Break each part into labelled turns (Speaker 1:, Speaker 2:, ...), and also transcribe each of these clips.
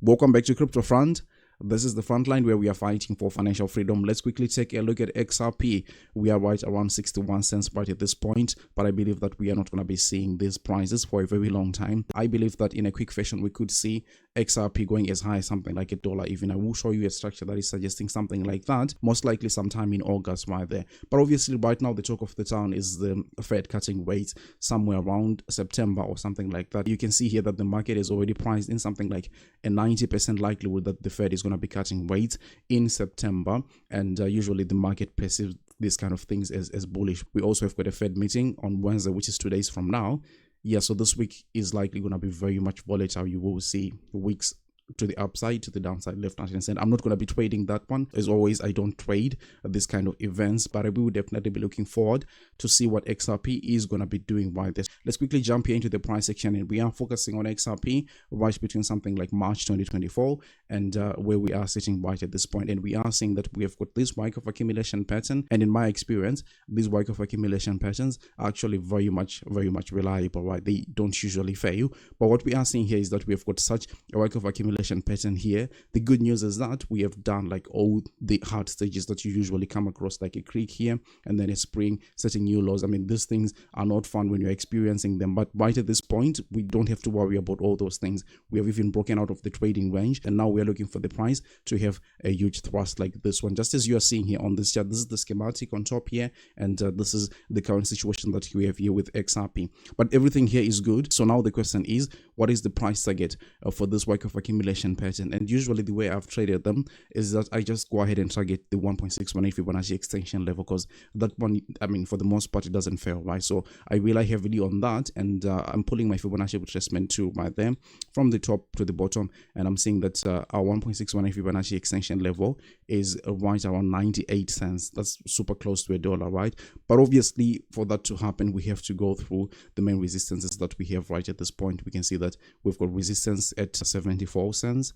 Speaker 1: Welcome back to Crypto Front. This is the front line where we are fighting for financial freedom. Let's quickly take a look at XRP. We are right around 61 cents right at this point, but I believe that we are not going to be seeing these prices for a very long time. I believe that in a quick fashion, we could see XRP going as high as something like $1 even. I will show you a structure that is suggesting something like that, most likely sometime in August right there. But obviously right now the talk of the town is the Fed cutting rates somewhere around September or something like that. You can see here that the market is already priced in something like a 90% likelihood that the Fed is going to be cutting rates in September, and usually the market perceives these kind of things as bullish. We also have got a Fed meeting on Wednesday, which is 2 days from now. Yeah, so this week is likely going to be very much volatile. You will see weeks to the upside, to the downside, left, right, and center. I'm not going to be trading that one. As always, I don't trade this kind of events, but I will definitely be looking forward to see what XRP is going to be doing right there. Let's quickly jump here into the price section, and we are focusing on XRP right between something like March 2024 and where we are sitting right at this point. And we are seeing that we have got this wake of accumulation pattern, and in my experience, these wake of accumulation patterns are actually very much reliable, right? They don't usually fail. But what we are seeing here is that we have got such a wake of accumulation pattern here. The good news is that we have done like all the hard stages that you usually come across, like a creek here and then a spring setting new lows. I mean, these things are not fun when you're experiencing them, but right at this point we don't have to worry about all those things. We have even broken out of the trading range, and now we are looking for the price to have a huge thrust like this one, just as you are seeing here on this chart. This is the schematic on top here, and this is the current situation that we have here with XRP. But everything here is good. So now the question is, what is the price target for this wake of accumulation pattern? And usually the way I've traded them is that I just go ahead and target the 1.618 Fibonacci extension level, because that one, I mean, for the most part, it doesn't fail, right? So I rely heavily on that, and I'm pulling my Fibonacci retracement too right there from the top to the bottom, and I'm seeing that our 1.618 Fibonacci extension level is right around 98 cents. That's super close to $1, right? But obviously for that to happen, we have to go through the main resistances that we have right at this point. We can see that we've got resistance at 74 cents.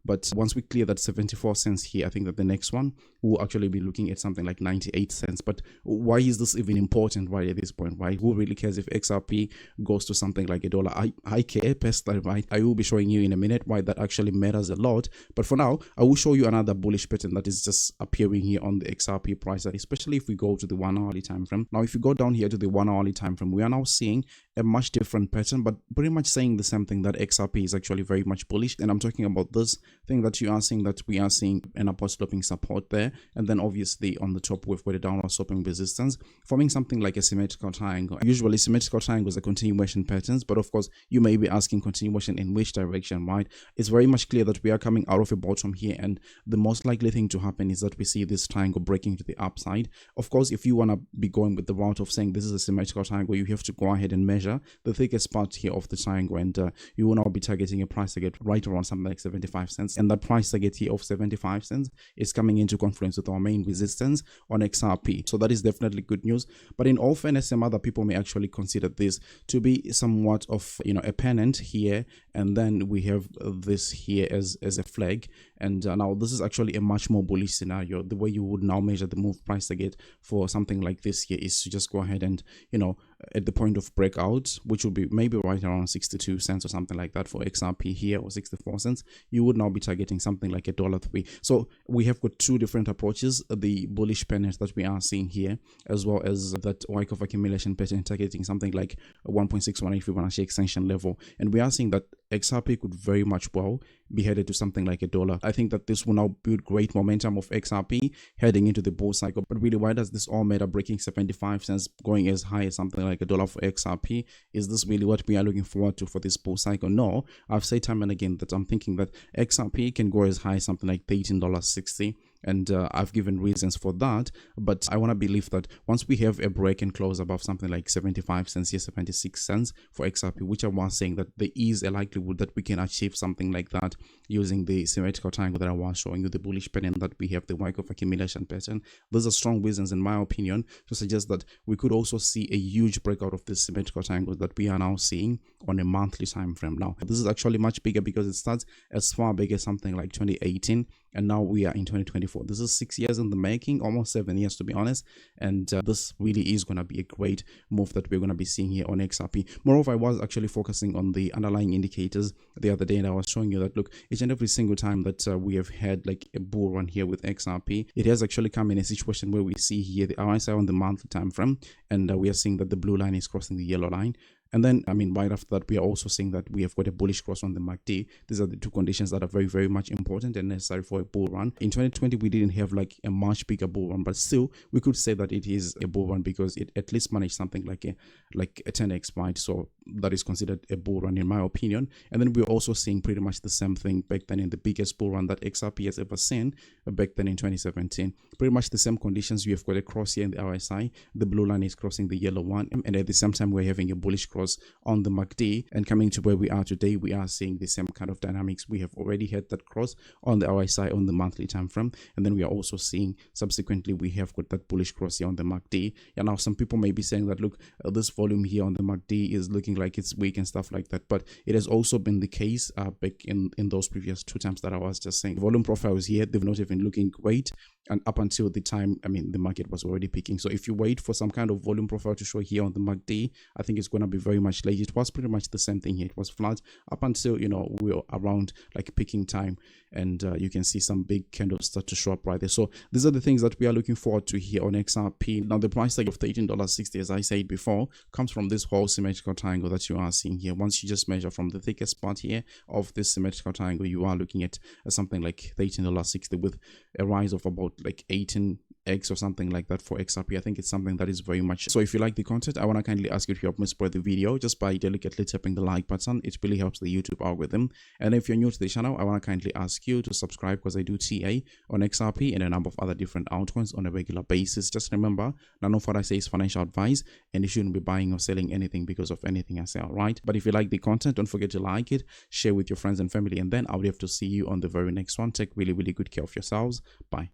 Speaker 1: But once we clear that 74 cents here, I think that the next one will actually be looking at something like 98 cents. But why is this even important right at this point, right? Who really cares if XRP goes to something like $1? I care personally, right? I will be showing you in a minute why that actually matters a lot. But for now, I will show you another bullish pattern that is just appearing here on the XRP price, especially if we go to the 1 hourly time frame. Now, if you go down here to the 1 hourly time frame, we are now seeing a much different pattern, but pretty much saying the same thing, that XRP is actually very much bullish. And I'm talking about this thing that you are seeing, that we are seeing an upward sloping support there, and then obviously on the top we've got a downward sloping resistance forming something like a symmetrical triangle. Usually symmetrical triangles are continuation patterns, but of course you may be asking continuation in which direction, right? It's very much clear that we are coming out of a bottom here, and the most likely thing to happen is that we see this triangle breaking to the upside. Of course, if you want to be going with the route of saying this is a symmetrical triangle, you have to go ahead and measure the thickest part here of the triangle, and you will now be targeting a price target right around something like 75 cents, and that price target here of 75 cents is coming into confluence with our main resistance on XRP. So that is definitely good news. But in all fairness, some other people may actually consider this to be somewhat of, you know, a pennant here, and then we have this here as a flag. And now this is actually a much more bullish scenario. The way you would now measure the move price target for something like this here is to just go ahead and, you know, at the point of breakout, which would be maybe right around 62 cents or something like that for XRP here, or 64 cents, you would now be targeting something like $1.03. So we have got two different approaches: the bullish pennant that we are seeing here, as well as that wake of accumulation pattern targeting something like 1.618 Fibonacci extension level. And we are seeing that XRP could very much well be headed to something like $1. I think that this will now build great momentum of XRP heading into the bull cycle. But really, why does this all matter? Breaking 75 cents, going as high as something like $1 for XRP, is this really what we are looking forward to for this bull cycle? No. I've said time and again that I'm thinking that XRP can go as high as something like $13.60, and I've given reasons for that. But I want to believe that once we have a break and close above something like 75 cents here, 76 cents for XRP, which I was saying that there is a likelihood that we can achieve something like that using the symmetrical triangle that I was showing you, the bullish pattern that we have, the wake of accumulation pattern. Those are strong reasons, in my opinion, to suggest that we could also see a huge breakout of this symmetrical triangle that we are now seeing on a monthly time frame. Now, this is actually much bigger because it starts as far back as something like 2018, and now we are in 2024. This is 6 years in the making, almost 7 years to be honest, and this really is going to be a great move that we're going to be seeing here on XRP. Moreover, I was actually focusing on the underlying indicators the other day, and I was showing you that look, each and every single time that we have had like a bull run here with XRP, it has actually come in a situation where we see here the RSI on the monthly time frame, and we are seeing that the blue line is crossing the yellow line. And then, I mean, right after that, we are also seeing that we have got a bullish cross on the MACD. These are the two conditions that are very, very much important and necessary for a bull run. In 2020, we didn't have like a much bigger bull run, but still, we could say that it is a bull run because it at least managed something like a 10x, right? So that is considered a bull run in my opinion. And then we're also seeing pretty much the same thing back then in the biggest bull run that XRP has ever seen back then in 2017. Pretty much the same conditions. We have got a cross here in the RSI. The blue line is crossing the yellow one, and at the same time, we're having a bullish cross on the MACD, and coming to where we are today, we are seeing the same kind of dynamics. We have already had that cross on the RSI on the monthly time frame, and then we are also seeing subsequently we have got that bullish cross here on the MACD. And now some people may be saying that look, this volume here on the MACD is looking like it's weak and stuff like that, but it has also been the case back in those previous 2 times that I was just saying. Volume profiles here, they've not even looking great, and up until the time, I mean, the market was already peaking. So if you wait for some kind of volume profile to show here on the MACD, I think it's going to be very much late. It was pretty much the same thing here. It was flat up until, you know, we were around like peaking time, and you can see some big candles start to show up right there. So these are the things that we are looking forward to here on XRP. Now the price tag of $13.60, as I said before, comes from this whole symmetrical triangle that you are seeing here. Once you just measure from the thickest part here of this symmetrical triangle, you are looking at something like $13.60 with a rise of about like 18x or something like that for XRP. I think it's something that is very much. So if you like the content, I want to kindly ask you to help me spread the video just by delicately tapping the like button. It really helps the YouTube algorithm. And if you're new to the channel, I want to kindly ask you to subscribe because I do TA on XRP and a number of other different altcoins on a regular basis. Just remember, none of what I say is financial advice, and you shouldn't be buying or selling anything because of anything I say, alright? But if you like the content, don't forget to like it, share with your friends and family, and then I'll have to see you on the very next one. Take really, really good care of yourselves. Bye.